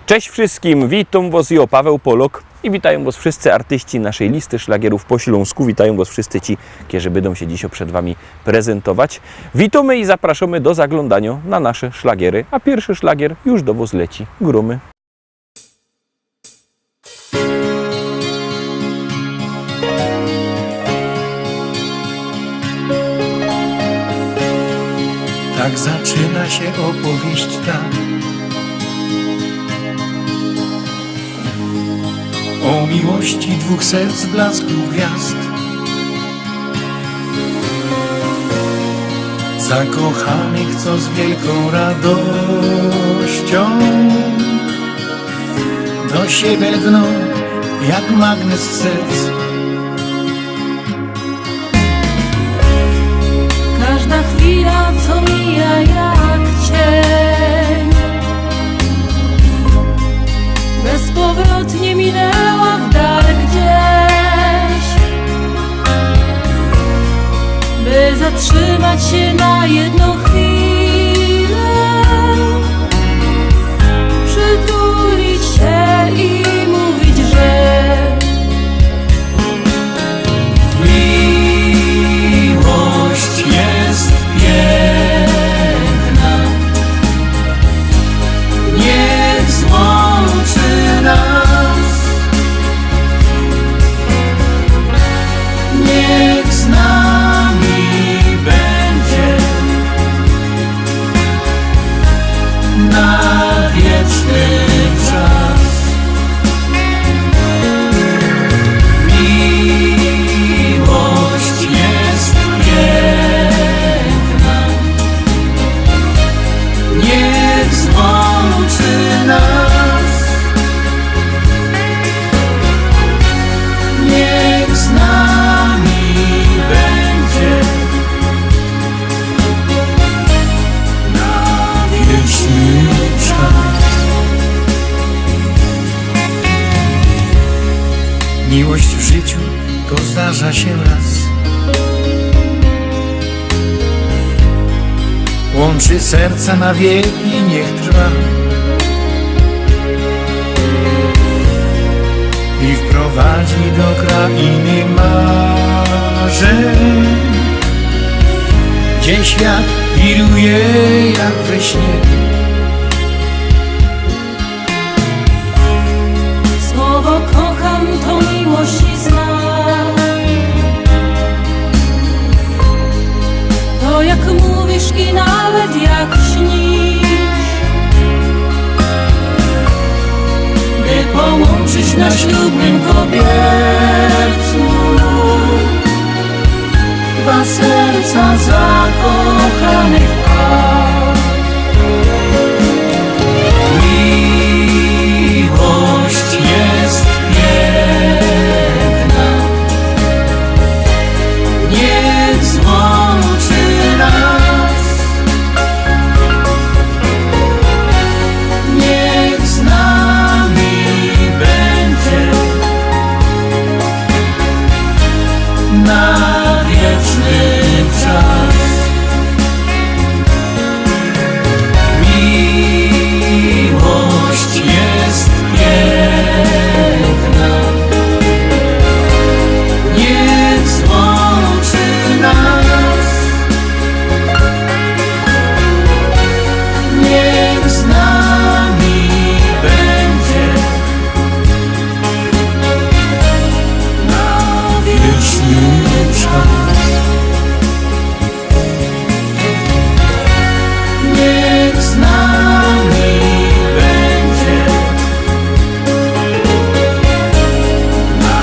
Cześć wszystkim, witam Was, ja Paweł Polok i witają Was wszyscy artyści naszej listy szlagierów po Śląsku. Witają Was wszyscy ci, którzy będą się dzisiaj przed Wami prezentować. Witamy i zapraszamy do zaglądania na nasze szlagiery, a pierwszy szlagier już do Was leci. Grumy. Tak zaczyna się opowieść ta o miłości dwóch serc blasku gwiazd, zakochanych, co z wielką radością do siebie lgną jak magnes serc. Każda chwila, co mija jak cień, bezpowrotnie minęła w dal gdzieś, by zatrzymać się na jedną chwilę, przytulić się i mówić, że jest piękna, niech złączy nas, niech z nami będzie na wieczny czas. Miłość jest piękna, niech złączy nas, niech z nami będzie na wieczny czas. Miłość w życiu to zdarza się raz, łączy serca na wieki, niech trwa i wprowadzi do krainy marzeń, gdzie świat wiruje jak we śnie. słowo kocham to miłość i znak. To jak mówisz i nawet jak śnisz, By połączyć na ślubnym kobiercu dwa serca zakochanych par. Miłość jest piękna, niech złączy nas, niech z nami będzie na wieczny czas. Miłość jest piękna, niech złączy nas, niech z nami będzie na wieczny czas. Niech z nami będzie na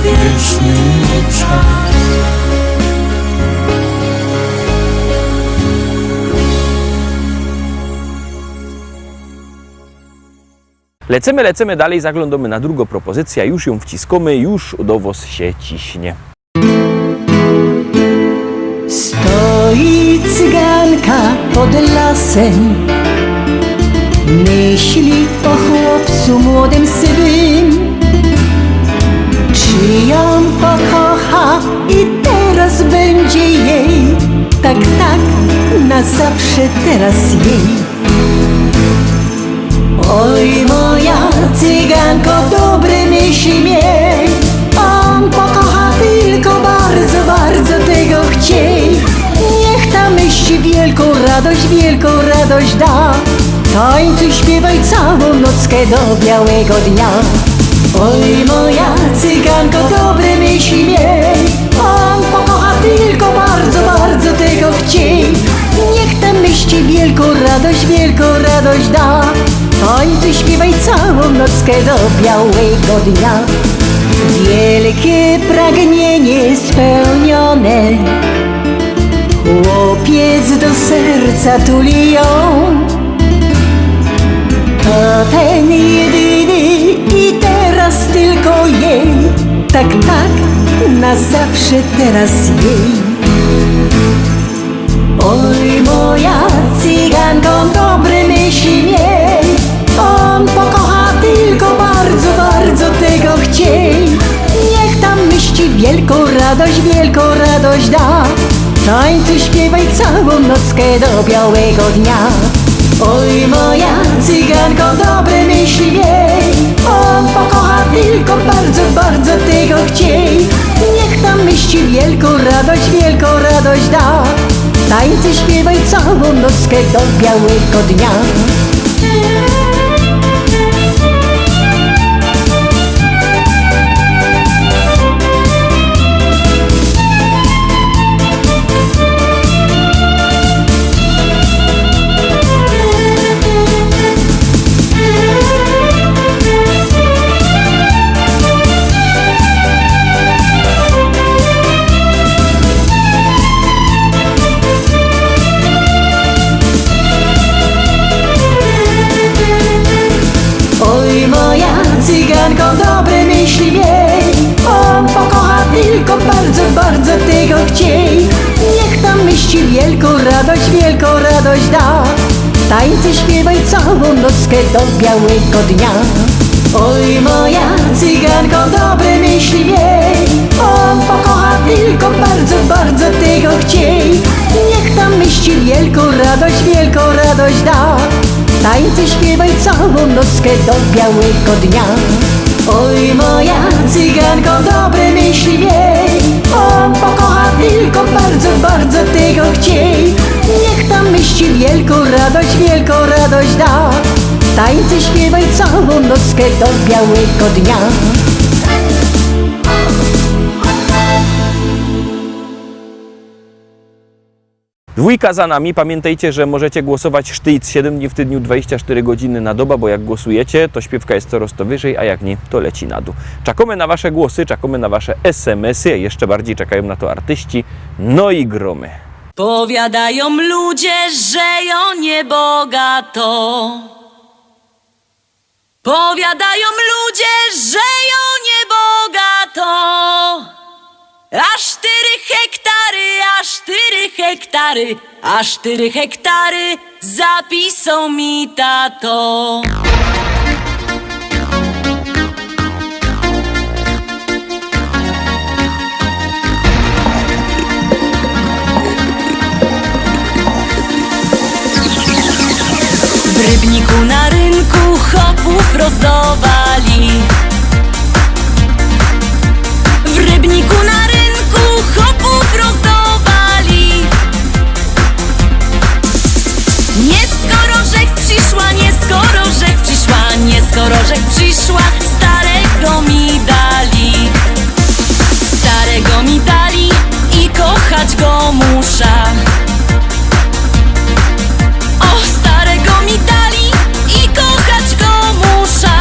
wieczny czas. Lecimy dalej, zaglądamy na drugą propozycję, już ją wciskamy, już do Was się ciśnie. Stoi cyganka pod lasem, myśli o chłopcu młodym swym. Czy ją pokocha i teraz będzie jej, tak, na zawsze teraz jej. Oj, moja Tańcuj, śpiewaj całą nockę do białego dnia. Oj moja cyganko, dobre myśli miej, on pokocha tylko bardzo, bardzo tego chciej. Niech ta myśli wielką radość da. Tańcuj, śpiewaj całą nockę do białego dnia. Wielkie pragnienie spełnione, chłopiec do serca tuli ją. To ten jedyny i teraz tylko jej. Tak, na zawsze teraz jej. Oj moja cyganko, dobre myśli miej, on pokocha tylko bardzo, bardzo tego chciej. Niech tam myśli wielką radość da. Tańcuj, śpiewaj całą nockę do białego dnia. Oj moja cyganko, dobre myśli miej, on pokocha tylko bardzo, bardzo tego chciej. Niech tam myśli wielką radość da. Tańcuj, śpiewaj całą nockę do białego dnia. Cyganko, dobre myśli miej, on pokocha tylko bardzo, bardzo tego chciej. Niech tam myśli wielką radość da. Tańcuj, śpiewaj całą nockę do białego dnia. Oj moja cyganko, dobre myśli miej, on pokocha tylko bardzo, bardzo tego chciej. Niech tam myśli wielką radość da. Tańcuj, śpiewaj całą nockę do białego dnia. Oj moja cyganko, dobre myśli miej, on pokocha tylko bardzo, bardzo tego chciej. Niech tam myśli wielką radość da. Tańcuj, śpiewaj całą nockę do białego dnia. Dwójka za nami. Pamiętajcie, że możecie głosować sztyc 7 dni w tygodniu, 24 godziny na dobę, bo jak głosujecie, to śpiewka jest coraz to wyżej, a jak nie, to leci na dół. Czekamy na wasze głosy, czekamy na wasze SMS-y, jeszcze bardziej czekają na to artyści, no i gromy. Powiadają ludzie, że ją niebogato. Powiadają ludzie, że ją niebogato. Aż 4 hektary, aż 4 hektary zapisał mi tato. W Rybniku na rynku chopów rozdawali. W Rybniku na rynku chopów rozdawali. Nie skoro rzek przyszła, nie skoro rzek przyszła, nie skoro rzek przyszła, starego mi dali. Starego mi dali i kochać go muszę. O, starego mi dali i kochać go muszę.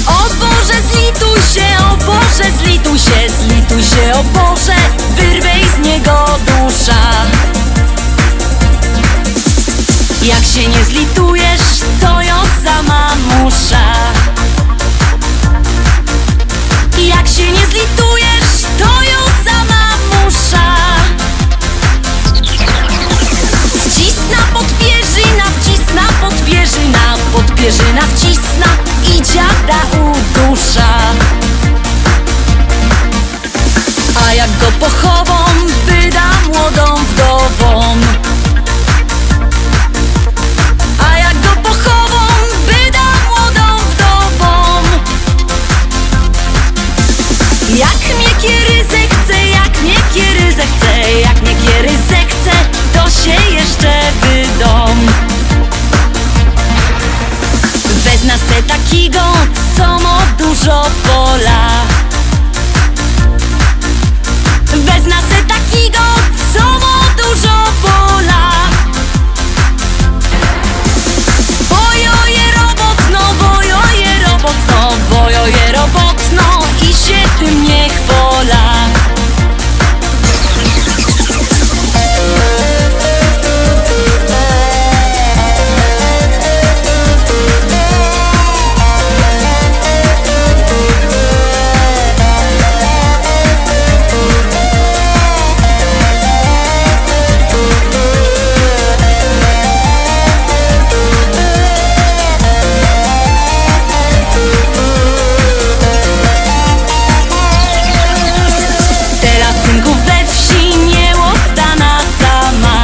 O Boże, zlituj się, o Boże, zlituj się, o Boże, wyrwij tym nie chwola. Teraz synków we wsi nie ostana sama.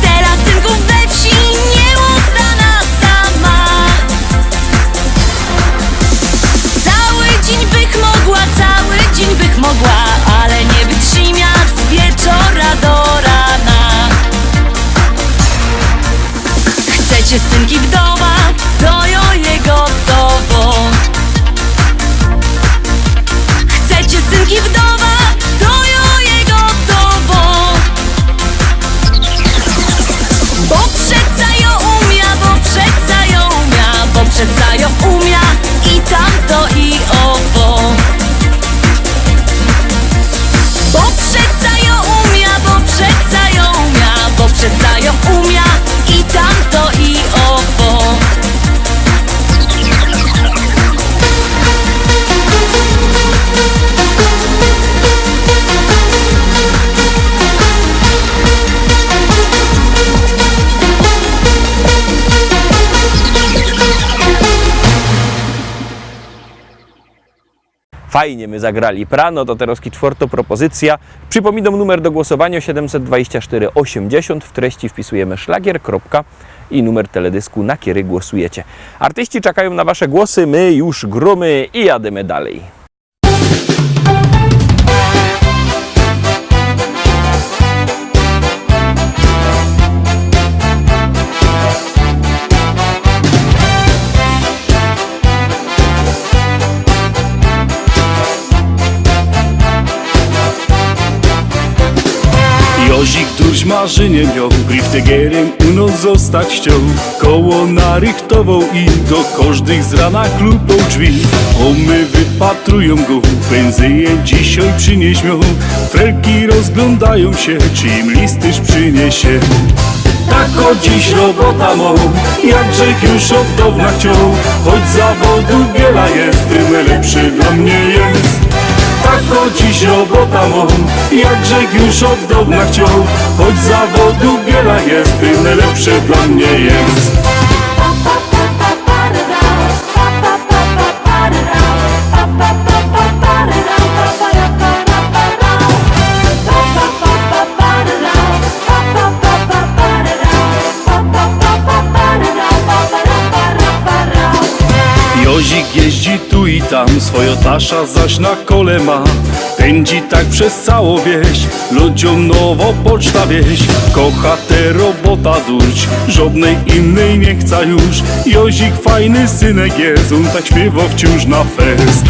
Teraz synków we wsi nie ostana sama. Cały dzień bych mogła, ale nie wytrzyma z wieczora do rana. Chcecie synki wdowa, to jo je gotowo. Chcecie synki wdowa, to jo je gotowo. Bo przeca jo umia, i tamto i owo. Bo przeca jo umia, i tamto i owo. Fajnie my zagrali prano, to teraz czwarta propozycja. Przypominam numer do głosowania 724 80. W treści wpisujemy szlagier, kropka i numer teledysku, na który głosujecie. Artyści czekają na wasze głosy, my już gromy i jademy dalej. Jozik tuż marzenie miał, griftegerem u nos zostać chciał. Koło narychtował i do każdych z rana klupał drzwi. Homy wypatrują go, pędzyje dzisiaj przynieś miał. Felki rozglądają się, czy im listyż przyniesie. Tak o dziś robota mą, jakże już od dawna chciał. Choć zawodu wiele jest, tym lepszy dla mnie jest. Tak o dziś robota mą, jakże już od dawna chciał. Choć zawodu wiele jest, tym lepszy dla mnie jest. Jozik jeździ tu i tam, swoją tasza zaś na kole ma. Pędzi tak przez całą wieś, ludziom nowo poczta wieś. Kocha tę robota durć, żadnej innej nie chce już. Jozik fajny synek jest, on tak śpiewa wciąż na fest.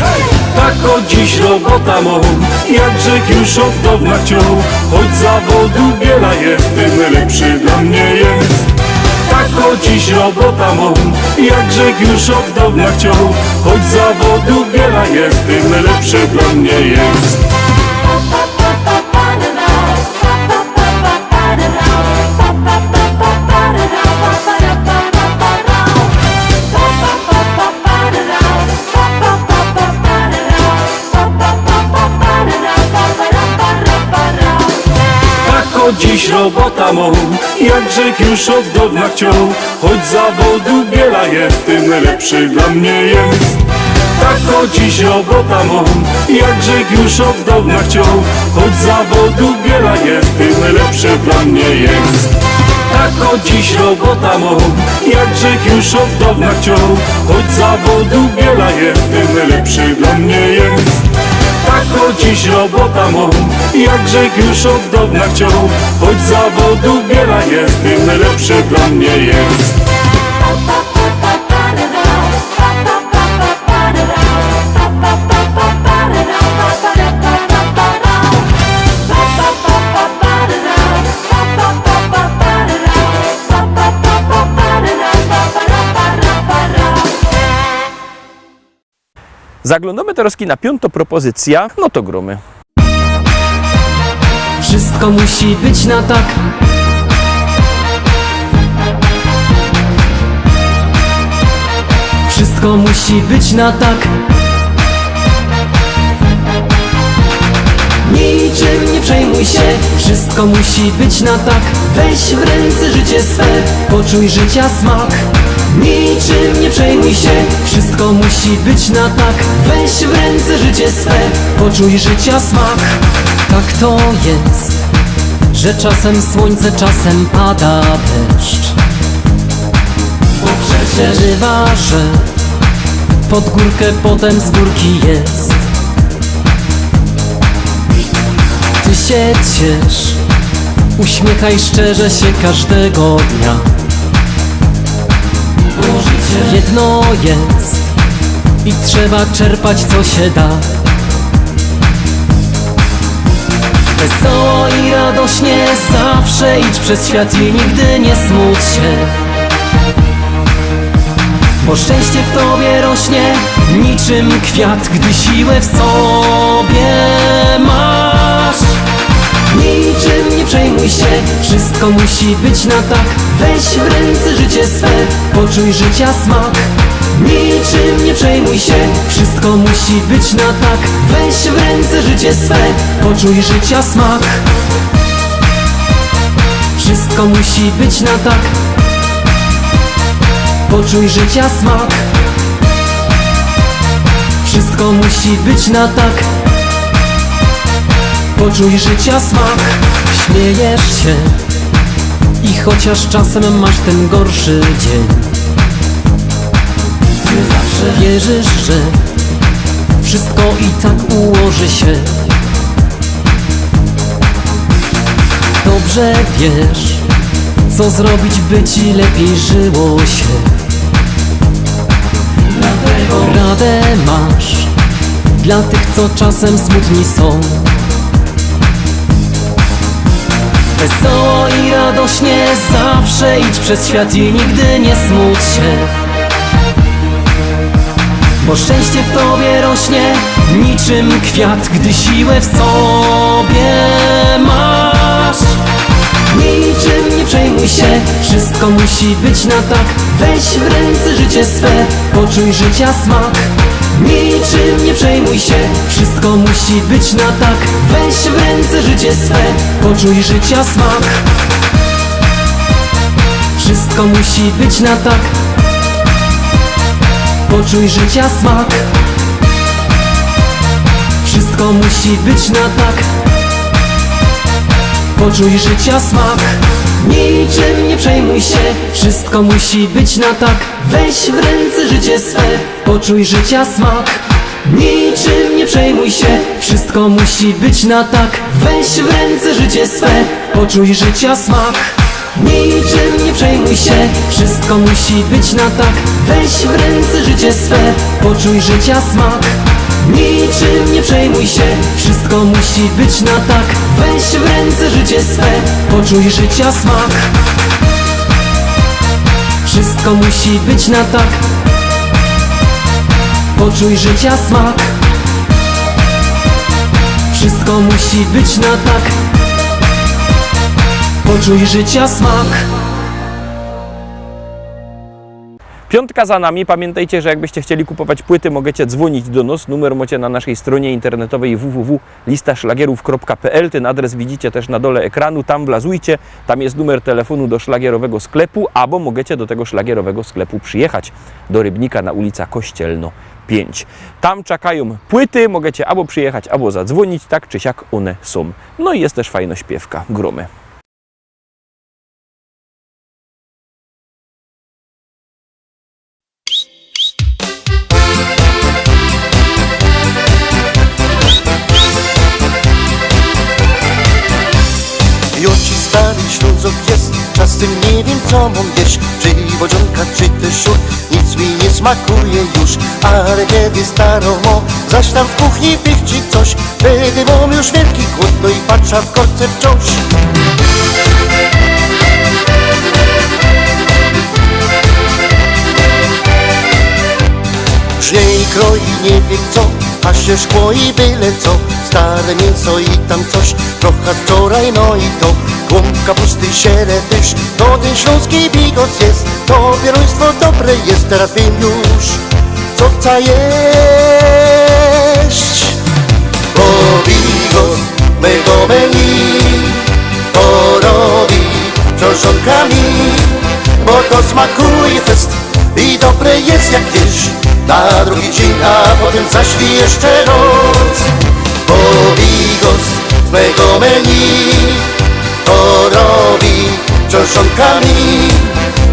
Tak o dziś robota mą, jakże już od dawna chciał. Choć zawodu wiele jest, tym lepszy dla mnie jest. Tak o dziś robota mą, jakże już od dawna chciał. Choć zawodu wiele jest, tym lepszy dla mnie jest. Tak o dziś robota mą, jakże już od dawna chciał. Choć zawodu wiele jest, tym lepszy dla mnie jest. Tak o dziś robota mą, jakże już od dawna chciał. Choć zawodu wiele jest, tym lepszy dla mnie jest. Tak o dziś robota mą, jakże już od dawna chciał. Choć zawodu wiele jest, tym lepszy dla mnie jest. Tak o dziś robota mą, jakże już od dawna chciał. Choć zawodu wiele jest, tym lepszy dla mnie jest. Zaglądamy teraz na piątą propozycję, no to gromy. Wszystko musi być na tak. Wszystko musi być na tak. Niczym nie przejmuj się, wszystko musi być na tak. Weź w ręce życie swe, poczuj życia smak. Niczym nie przejmuj się, wszystko musi być na tak. Weź w ręce życie swe, poczuj życia smak. Tak to jest, że czasem słońce, czasem pada deszcz. Bo przecież bywa, że pod górkę potem z górki jest. Ty się ciesz, uśmiechaj szczerze się każdego dnia. Bo życie jedno jest i trzeba czerpać co się da. Wesoło i radośnie zawsze idź przez świat i nigdy nie smuć się. Bo szczęście w tobie rośnie niczym kwiat, gdy siłę w sobie masz. Niczym nie przejmuj się, wszystko musi być na tak. Weź w ręce życie swe, poczuj życia smak. Niczym nie przejmuj się, wszystko musi być na tak. Weź w ręce życie swe, poczuj życia smak. Wszystko musi być na tak. Poczuj życia smak. Wszystko musi być na tak. Poczuj życia smak. Śmiejesz się i chociaż czasem masz ten gorszy dzień, ty zawsze wierzysz, że wszystko i tak ułoży się. Dobrze wiesz, co zrobić, by ci lepiej żyło się. Dlatego radę masz dla tych, co czasem smutni są. Wesoło i radośnie zawsze idź przez świat i nigdy nie smuć się. Bo szczęście w tobie rośnie niczym kwiat, gdy siłę w sobie masz. Niczym nie przejmuj się, wszystko musi być na tak. Weź w ręce życie swe, poczuj życia smak. Niczym nie przejmuj się, wszystko musi być na tak. Weź w ręce życie swe, poczuj życia smak. Wszystko musi być na tak. Poczuj życia smak. Wszystko musi być na tak. Poczuj życia smak. Niczym nie przejmuj się, wszystko musi być na tak. Weź w ręce życie swe, poczuj życia smak. Niczym nie przejmuj się, wszystko musi być na tak. Weź w ręce życie swe, poczuj życia smak. Niczym nie przejmuj się, wszystko musi być na tak. Weź w ręce życie swe, poczuj życia smak. Niczym nie przejmuj się, wszystko musi być na tak. Weź w ręce życie swe, poczuj życia smak. Wszystko musi być na tak. Poczuj życia smak. Wszystko musi być na tak. Poczuj życia smak. Piątka za nami. Pamiętajcie, że jakbyście chcieli kupować płyty, możecie dzwonić do nas. Numer macie na naszej stronie internetowej www.listaszlagierów.pl. Ten adres widzicie też na dole ekranu. Tam wlazujcie. Tam jest numer telefonu do szlagierowego sklepu, albo możecie do tego szlagierowego sklepu przyjechać do Rybnika na ulica Kościelno 5. Tam czekają płyty. Możecie albo przyjechać, albo zadzwonić. Tak czy siak one są. No i jest też fajna śpiewka. Gromy. Stary Ślązok jest, czasem nie wiem co mam jeść. Czy wodzionka, czy też szur, nic mi nie smakuje już. Ale kiedy starą mo, zaś tam w kuchni pichci coś, wtedy mam już wielki głód, no i patrzę w korce wciąż. Żnie i kroi nie wiem co, aż się szkło i byle co. Stare mięso i tam coś, trochę wczoraj, no i to klump kapusty, sieretysz, to ten śląski bigos jest. To pieruństwo dobre jest, teraz wiem już, co chcę jeść. Bo bigos mego menu to robi książonka mi, bo to smakuje fest i dobre jest jak wiesz. Na drugi dzień, a potem zaś i jeszcze noc. Bo bigos z mego menu to robi książonka mi,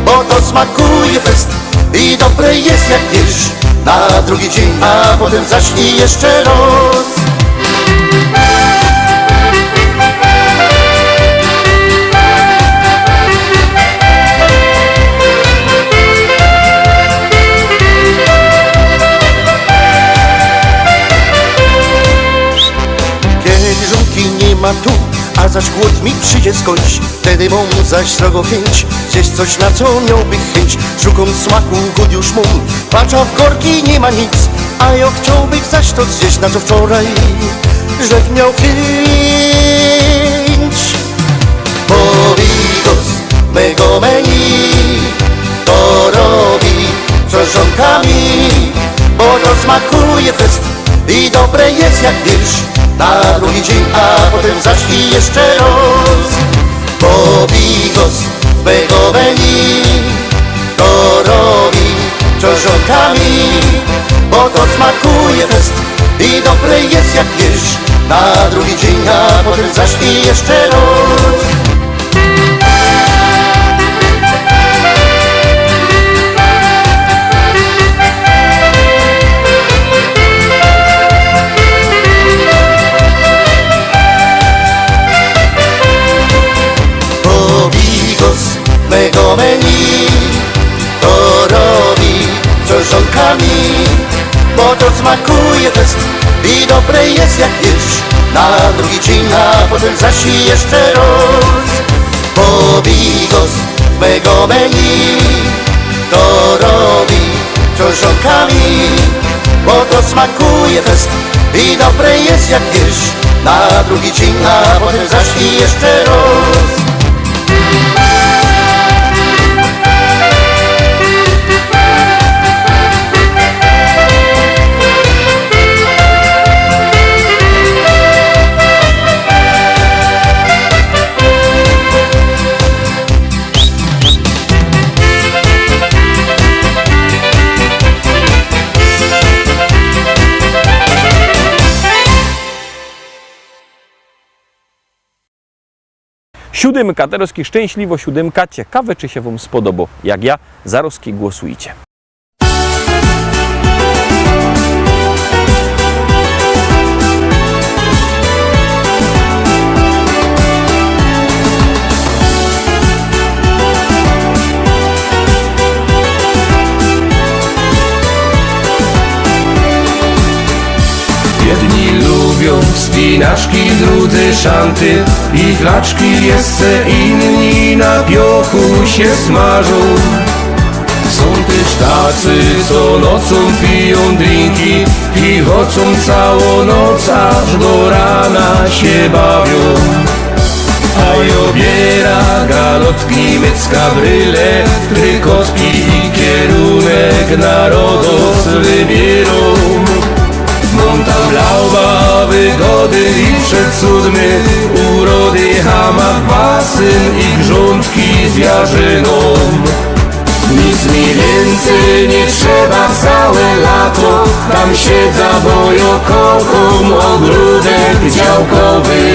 bo to smakuje fest i dobre jest jak wiesz. Na drugi dzień, a potem zaś i jeszcze noc. Nie ma tu, a zaś głód mi przyjdzie skądś. Wtedy mam zaś srogo chęć zjeść coś, na co miałby chęć. Szukam smaku, głód już mam, patrza w korki nie ma nic. A ja chciałbym zaś to zjeść, na co wczoraj rzek miał chęć. Bo bigos mego menu to robi książonkami, bo to smakuje fest i dobre jest jak wiesz. Na drugi dzień, a potem zaś i jeszcze raz. Bo bigos z mego menu to robi książonkami, bo to smakuje fest i dobre jest jak wiesz. Na drugi dzień, a potem zaś i jeszcze raz. Mego menu to robi książonkami, bo to smakuje fest i dobre jest jak wiesz. Na drugi dzień, a potem zaś i jeszcze raz. Bo bigos z mego menu to robi książonkami, bo to smakuje fest i dobre jest jak wiesz. Na drugi dzień, a potem zaś i jeszcze raz. Siódemka, Terowski szczęśliwo siódemka. Ciekawe, czy się Wam spodoba. Jak ja, Zarowski, głosujcie. Jedni lubią spinaczki, drudzy szanty i flaczki, jeszcze inni na piochu się smażą. Są też tacy, co nocą piją drinki i chodzą całą noc, aż do rana się bawią. A obiera galotki, mycka bryle, trykotki i kierunek narodów wybierą. Mam tam lauba, wygody i przecudny, urody, hamak, basen i grządki z jarzyną. Nic mi więcej nie trzeba całe lato, tam siedza, bo ja kocham ogródek działkowy.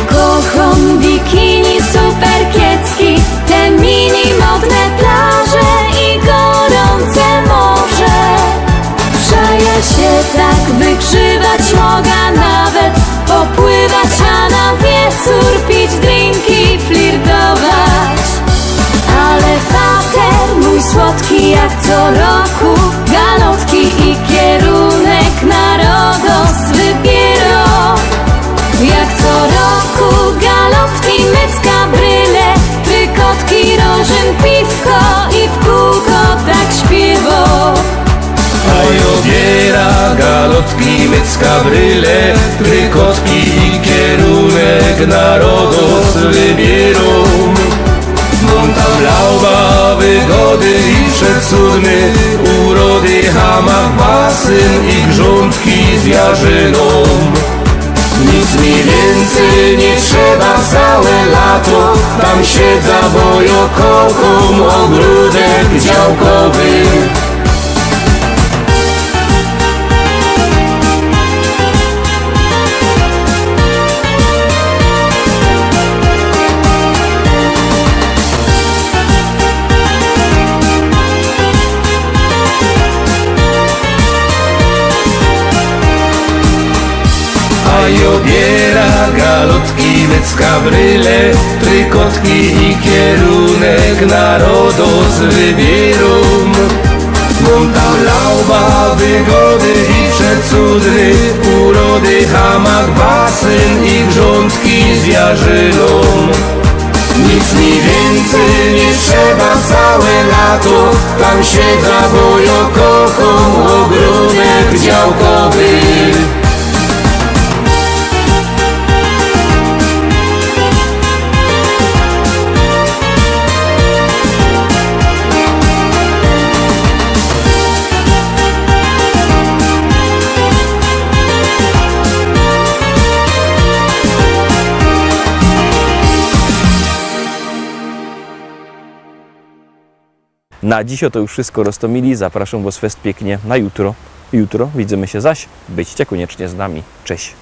Kocham bikini, super kiecki, te mini modne plaże i gorące morze. co roku galotki i kierunek na Rodos wybierą. Jak co roku galotki, mycka, bryle, trykotki, rożyn, piwko i w kółko tak śpiewą. A obiera galotki, mycka, bryle, trykotki i kierunek na Rodos wybierą. Montalauba, wygody i przecudny, urody, hamak, basen i grządki z jarzyną. Nic mi więcej nie trzeba całe lato, tam siedza, bo ja kocham ogródek działkowy. A obiera galotki, mycka, bryle, trykotki i kierunek na Rodos wybierą. Montalauba, wygody i przecudny, urody, hamak, basen i grządki z jarzyną. Nic mi więcej nie trzeba całe lato, tam siedza, bo ja kocham ogródek działkowy. Na dziś to już wszystko, Rostomili. Zapraszam Was fest pięknie na jutro. Jutro widzimy się zaś. Byćcie koniecznie z nami. Cześć.